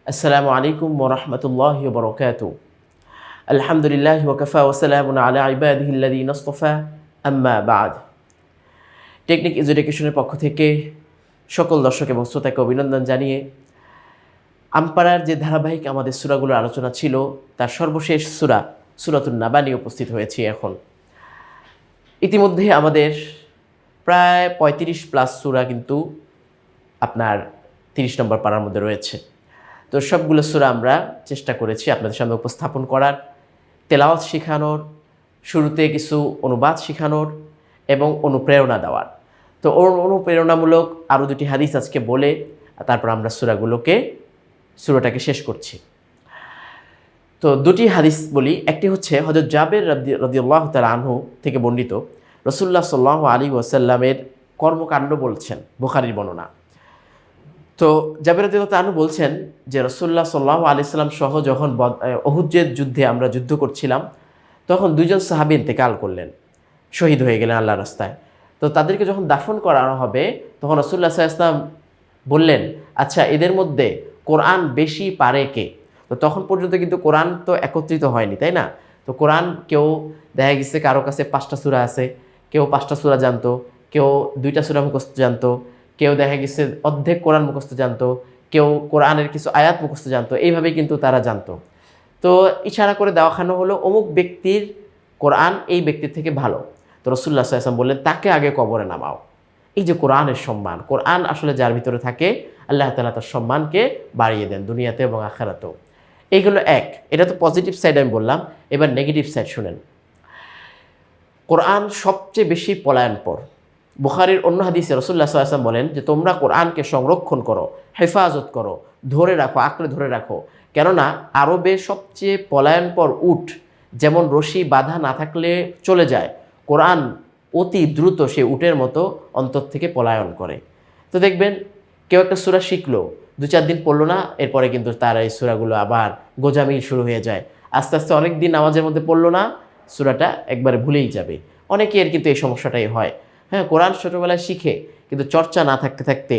আসসালামু আলাইকুম ওয়া রাহমাতুল্লাহি ওয়া বারাকাতুহু। আলহামদুলিল্লাহি ওয়া কাফা ওয়া সালামুন আলা ইবাদিহিল্লাযীনা ইসতাফা, আম্মা বা'দ। টেকনিক এডুকেশনের পক্ষ থেকে সকল দর্শক এবং শ্রোতাকে অভিনন্দন জানিয়ে আমপাড়ার যে ধারাবাহিক আমাদের সূরাগুলোর আলোচনা ছিল তার সর্বশেষ সূরাতুন নাবা নিয়ে উপস্থিত হয়েছি এখন। ইতিমধ্যে আমাদের প্রায় ৩৫+ সূরা কিন্তু আপনার ৩০ নম্বর পারার মধ্যে রয়েছে। তো সবগুলো সূরা আমরা চেষ্টা করেছি আপনাদের সামনে উপস্থাপন করার, তেলাওয়াত শেখানোর, শুরুতে কিছু অনুবাদ শেখানোর এবং অনুপ্রেরণা দেওয়ার। তো অনুপ্রেরণামূলক আরও দুটি হাদিস আজকে বলে তারপর আমরা সূরাটাকে শেষ করছি। তো দুটি হাদিস বলি। একটি হচ্ছে হযরত জাবের রাদিয়াল্লাহু তাআলা আনহু থেকে বর্ণিত, রাসূলুল্লাহ সাল্লাল্লাহু আলাইহি ওয়াসাল্লামের কর্মকাণ্ড বলছেন, বুখারীর বর্ণনা। তো জাবের রাদিয়াল্লাহু তাআলা বলছেন যে রাসূলুল্লাহ সাল্লাল্লাহু আলাইহি সাল্লাম সহ যখন উহুদের যুদ্ধে আমরা যুদ্ধ করছিলাম, তখন দুইজন সাহাবী ইন্তেকাল করলেন, শহীদ হয়ে গেলেন আল্লাহর রাস্তায়। তো তাদেরকে যখন দাফন করানো হবে তখন রাসূলুল্লাহ সাল্লাল্লাহু আলাইহি ওয়াসাল্লাম বললেন, আচ্ছা এদের মধ্যে কোরআন বেশি পারে কে? তো তখন পর্যন্ত কিন্তু কোরআন তো একত্রিত হয়নি, তাই না? তো কোরআন কেউ দেখা গেছে কারো কাছে 5টা সূরা আছে, কেউ 5টা সূরা জানতো, কেউ 2টা সূরা মুখস্থ জানতো, কেউ দেখা গেছে অর্ধেক কোরআন মুখস্থ জানতো, কেউ কোরআনের কিছু আয়াত মুখস্থ জানতো, এইভাবেই কিন্তু তারা জানতো। তো ইশারা করে দেওয়াখানো হলো অমুক ব্যক্তির কোরআন এই ব্যক্তির থেকে ভালো। তো রাসূলুল্লাহ সাল্লাল্লাহু আলাইহি ওয়াসাল্লাম বললেন, তাকে আগে কবরে নামাও। এই যে কোরআনের সম্মান, কোরআন আসলে যার ভিতরে থাকে আল্লাহ তাআলা তার সম্মানকে বাড়িয়ে দেন দুনিয়াতে এবং আখিরাতেও। এইগুলো এক, এটা তো পজিটিভ সাইড আমি বললাম। এবার নেগেটিভ সাইড শুনেন। কোরআন সবচেয়ে বেশি পলায়নপর। বুখারীর অন্য হাদিসে রাসূলুল্লাহ সাল্লাল্লাহু আলাইহি ওয়াসাল্লাম বলেন যে তোমরা কোরআনকে সংরক্ষণ করো, হেফাজত করো, ধরে রাখো, আঁকড়ে ধরে রাখো। কেননা আরবে সবচেয়ে পলায়নপর উট যেমন রশি বাঁধা না থাকলে চলে যায়, কোরআন অতি দ্রুত সে উটের মতো অন্তর থেকে পলায়ন করে। তো দেখবেন কেউ একটা সূরা শিখলো, 2-4 দিন পড়লো না, এরপরে কিন্তু তার এই সূরাগুলো আবার গোজামিল শুরু হয়ে যায়। আস্তে আস্তে অনেক দিন নামাজের মধ্যে পড়লো না, সূরাটা একবারে ভুলেই যাবে। অনেকের কিন্তু এই সমস্যাটাই হয়। হ্যাঁ, কোরআন ছোটোবেলায় শিখে কিন্তু চর্চা না থাকতে থাকতে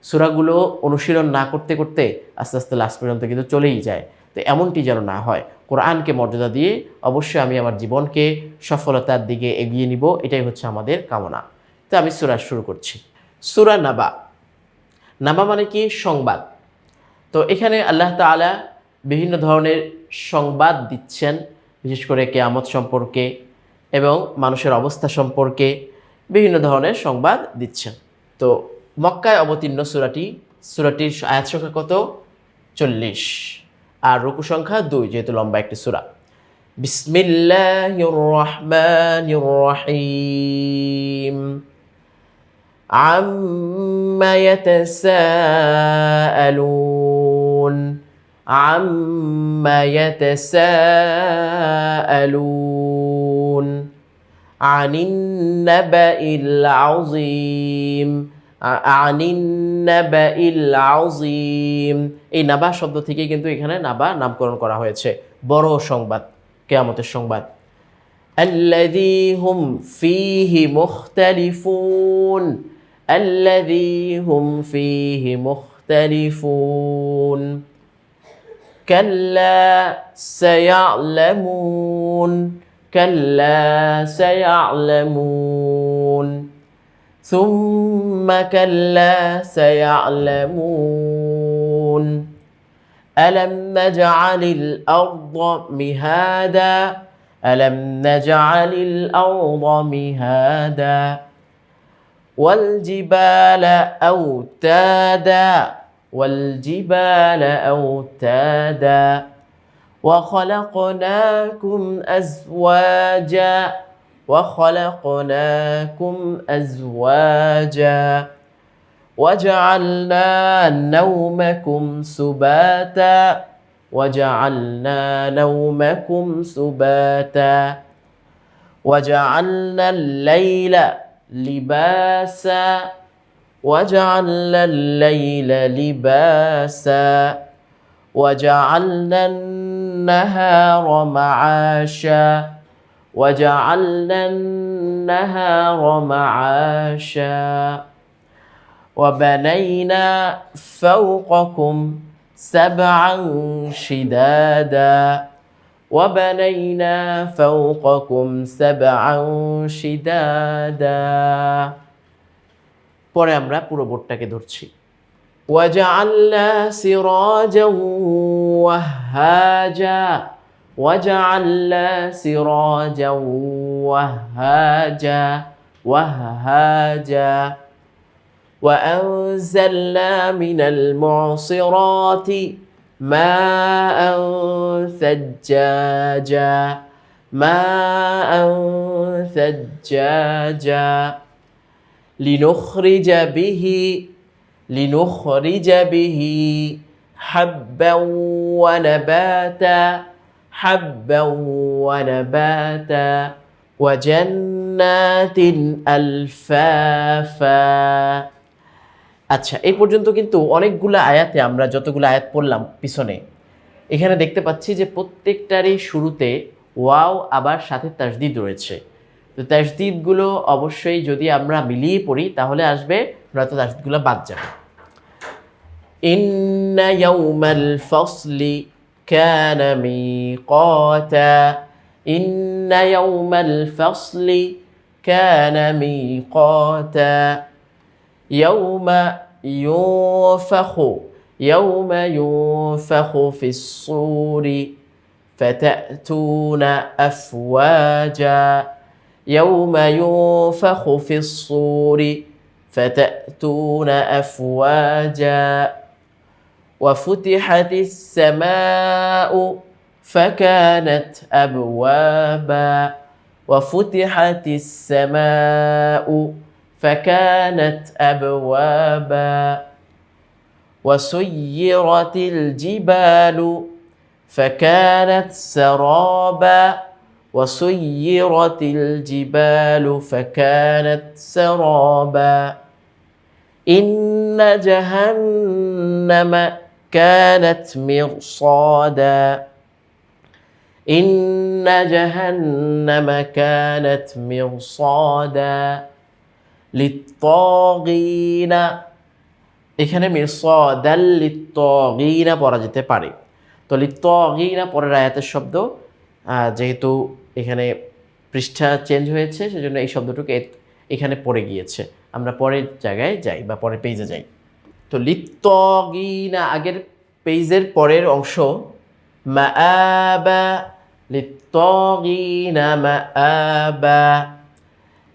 সূরাগুলো অনুশীলন না করতে করতে আস্তে আস্তে লাস্ট পর্যন্ত কিন্তু চলেই যায়। তো এমনটি যেন না হয়। কোরআনকে মর্যাদা দিয়ে অবশ্যই আমি আমার জীবনকে সফলতার দিকে এগিয়ে নিব, এটাই হচ্ছে আমাদের কামনা। তো আমি সূরা শুরু করছি। সূরা নাবা। নাবা মানে কি? সংবাদ। তো এখানে আল্লাহ তাআলা বিভিন্ন ধরনের সংবাদ দিচ্ছেন, বিশেষ করে কিয়ামত সম্পর্কে এবং মানুষের অবস্থা সম্পর্কে বিভিন্ন ধরনের সংবাদ দিচ্ছেন। তো মক্কায় অবতীর্ণ সূরাটির আয়াত সংখ্যা কত? 40 আর রুকু সংখ্যা 2, যেহেতু লম্বা একটি সূরা। বিসমিল্লাহির রহমানির রহিম। আম্মা ইয়াতাসাআলুন। আম্মা ইয়াতাসাআলুন আনিন নাবাইল আযীম। আনিন নাবাইল আযীম। এই নাবা শব্দ থেকে কিন্তু এখানে নাবা নামকরণ করা হয়েছে, বড় সংবাদ, কিয়ামতের সংবাদ। আল্লাযী হুম ফীহি মুখতালিফুন। আল্লাযী হুম ফীহি মুখতালিফুন। কাল্লা সায়া'লামুন। كلا سيعلمون ثم كلا سيعلمون ألم نجعل الأرض مهادا. ألم نجعل الأرض مهادا والجبال أوتادا. والجبال أوتادا وخلقناكم أزواجا. وخلقناكم أزواجا وجعلنا نومكم سباتا. وجعلنا نومكم سباتا وجعلنا الليل لباسا. وجعلنا الليل لباسا وجعلنا النهار معاشا. وجعلنا النهار معاشا وبنينا فوقكم سبعا شدادا وبنينا فوقكم سبعا شدادا পরে আমরা পুরো বোর্ডটাকে ধরছি وجعلنا سراجا وهاجا وجعلنا سراجا وهاجا وهاجا وأنزلنا من المعصرات ماء ثجاجا ماء ثجاجا لنخرج به حبا ونباتا حبا ونباتا وجنات ألفافا আচ্ছা এই পর্যন্ত কিন্তু অনেকগুলো আয়াতে আমরা যতগুলো আয়াত পড়লাম পিছনে এখানে দেখতে পাচ্ছি যে প্রত্যেকটারই শুরুতে ওয়াও আবার সাথে তাসদিদ রয়েছে তো তাসদিদগুলো অবশ্যই যদি আমরা মিলিয়ে পড়ি তাহলে আসবে নয়তো তাসদিদগুলো বাদ যাবে ইন্না ইয়াউমাল ফাসলি কানা মিকাতা ইন্না ইয়াউমাল ফাসলি কানা মিকাতা يوم ينفخ في الصور فتأتون أفواجا يوم ينفخ في الصور فتأتون أفواجا وفتحت السماء فكانت أبوابا وفتحت السماء فكانت أبوابا وسيرت الجبال فكانت سرابا وسيرت الجبال فكانت سرابا إن جهنم كانت مرصادا إن جهنم كانت مرصادا লিত্তাগিনা এখানে মিরসাদাল লিত্তাগিনা পড়া যেতে পারে তো লিত্তাগিনা পরের আয়াতের শব্দ যেহেতু এখানে পৃষ্ঠা চেঞ্জ হয়েছে সেজন্য এই শব্দটুকু এখানে পড়ে গিয়েছে আমরা পরের জায়গায় যাই বা পরের পেজে যাই তো লিত্তাগিনা আগের পেজের পরের অংশ মাআবা লিত্তাগিনা মাআবা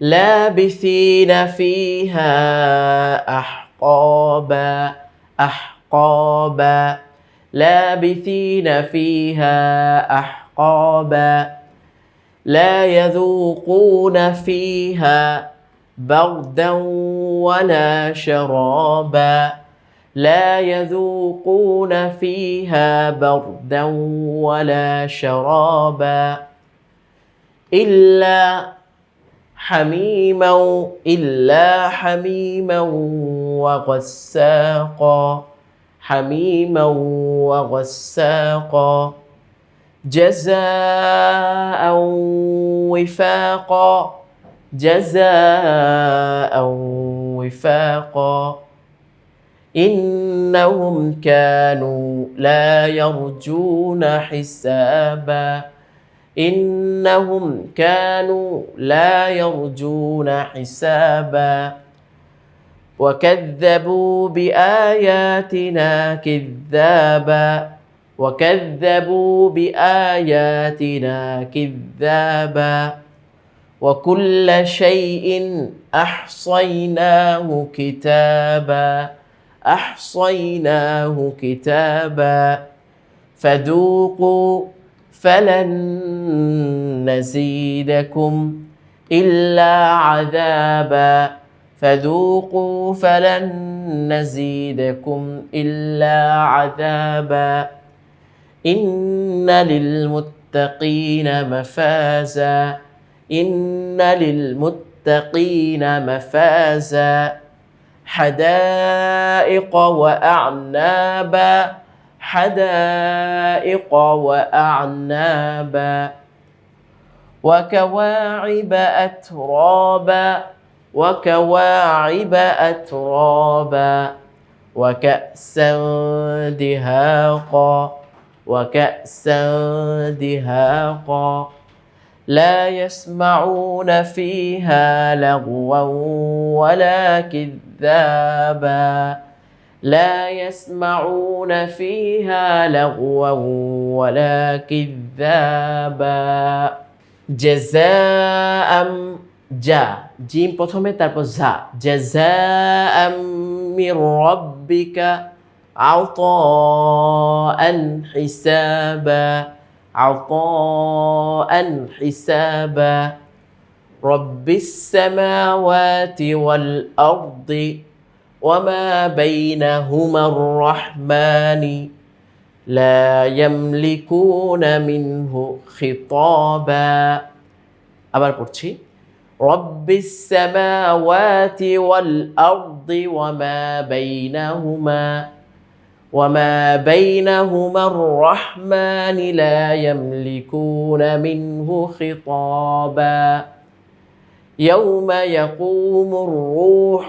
لابثين فيها أحقابا لابثين فيها أحقابا لا يذوقون فيها بردا ولا شرابا لا يذوقون فيها بردا ولا شرابا إلا حميما وغساقا حميما وغساقا جزاء وفاقا جزاء وفاقا إنهم كانوا لا يرجون حسابا إنهم كانوا لا يرجون حسابا وكذبوا بآياتنا كذابا وكل شيء أحصيناه كتابا فذوقوا فلن نزيدكم إلا عذابا فذوقوا فلن نزيدكم إلا عذابا إن للمتقين مفازا إن للمتقين مفازا حدائق وأعنابا حدائق وأعنابا وكواعب أترابا وكواعب أترابا وكأسا دهاقا وكأسا دهاقا لا يسمعون فيها لغوا ولا كذابا لا يسمعون فيها لغوا ولا كذابا جزاء جا জিম প্রথমে তারপর ঝা جزاء من ربك عطاء حسابا عطاء حسابا رب السماوات والأرض وما بينهما الرحمن لا يملكون منه خطابا আবার পড়ছি رب السماوات والأرض وما بينهما الرحمن لا يملكون منه خطابا يوم يقوم الروح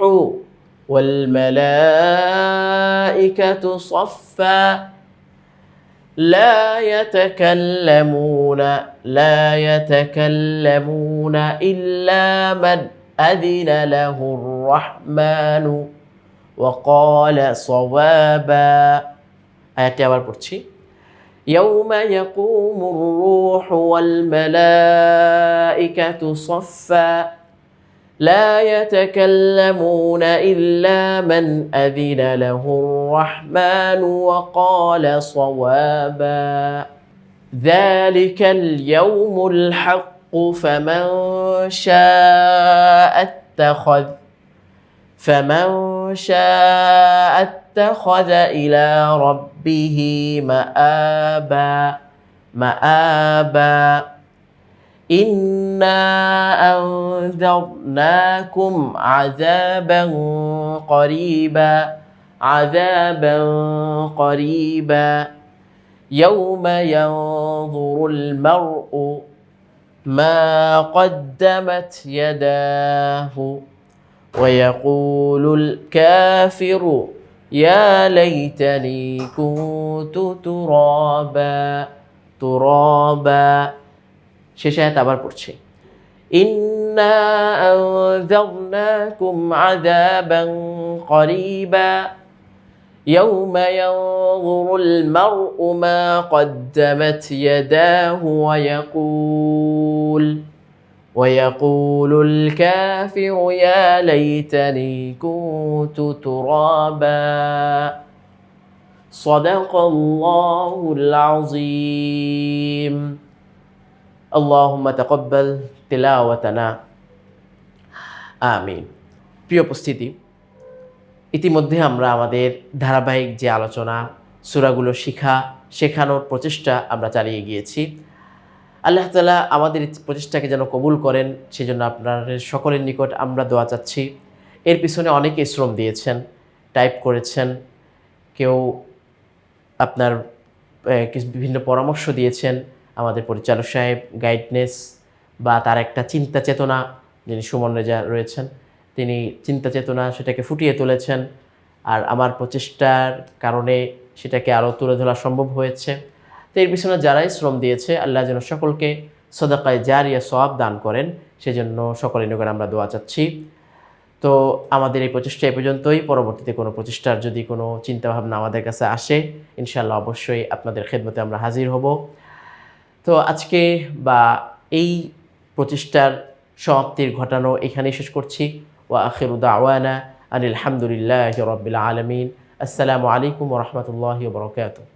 والملائكة صفا لا يتكلمون إلا من أذن له الرحمن وقال صوابا آياتي আবার পড়ছি يوم يقوم الروح والملائكة صفا لا يتكلمون إلا من أذن له الرحمن وقال صوابا ذلك اليوم الحق فمن شاء اتخذ إلى ربه مآبا إنا أنذرناكم عذابا قريبا يوم ينظر المرء ما قدمت يداه ويقول الكافر يا ليتني كنت ترابا শেষে আয়াত আবার পড়ছি إنا أنذرناكم عذابا قريبا يوم ينظر المرء ما قدمت يداه ويقول الكافر يا ليتني كنت ترابا صدق الله العظيم اللهم تقبل তিলাওয়াতানা আমিন। প্রিয় উপস্থিতি, ইতিমধ্যে আমরা আমাদের ধারাবাহিক যে আলোচনা সূরাগুলো শেখানোর প্রচেষ্টা আমরা চালিয়ে গিয়েছি। আল্লাহ তাআলা আমাদের প্রচেষ্টাকে যেন কবুল করেন, সেজন্য আপনাদের সকলের নিকট আমরা দোয়া চাচ্ছি। এর পিছনে অনেকে শ্রম দিয়েছেন, টাইপ করেছেন, কেউ আপনার বিভিন্ন পরামর্শ দিয়েছেন। আমাদের পরিচালক সাহেব গাইডনেস বা তার একটা চিন্তা চেতনা, যিনি সুমন রেজা রয়েছেন, তিনি চিন্তা চেতনা সেটাকে ফুটিয়ে তুলেছেন। আর আমার প্রচেষ্টার কারণে সেটাকে আরও তুলে ধরা সম্ভব হয়েছে। তো এর পিছনে যারাই শ্রম দিয়েছে, আল্লাহ যেন সকলকে সদাকায়ে জারিয়া সওয়াব দান করেন, সেজন্য সকলের নিকট আমরা দোয়া চাচ্ছি। তো আমাদের এই প্রচেষ্টা এ পর্যন্তই। পরবর্তীতে কোনো প্রচেষ্টার যদি কোনো চিন্তাভাবনা আমাদের কাছে আসে, ইনশাআল্লাহ অবশ্যই আপনাদের খেদমতে আমরা হাজির হব। তো আজকে বা এই প্রচেষ্টার সমাপ্তির ঘটানো এখানেই শেষ করছি। ওয়া আখিরু দাওয়ানা আনিল হামদুলিল্লাহি রাব্বিল আলামিন। আসসালামু আলাইকুম ওয়া রাহমাতুল্লাহি ওয়া বারাকাতুহু।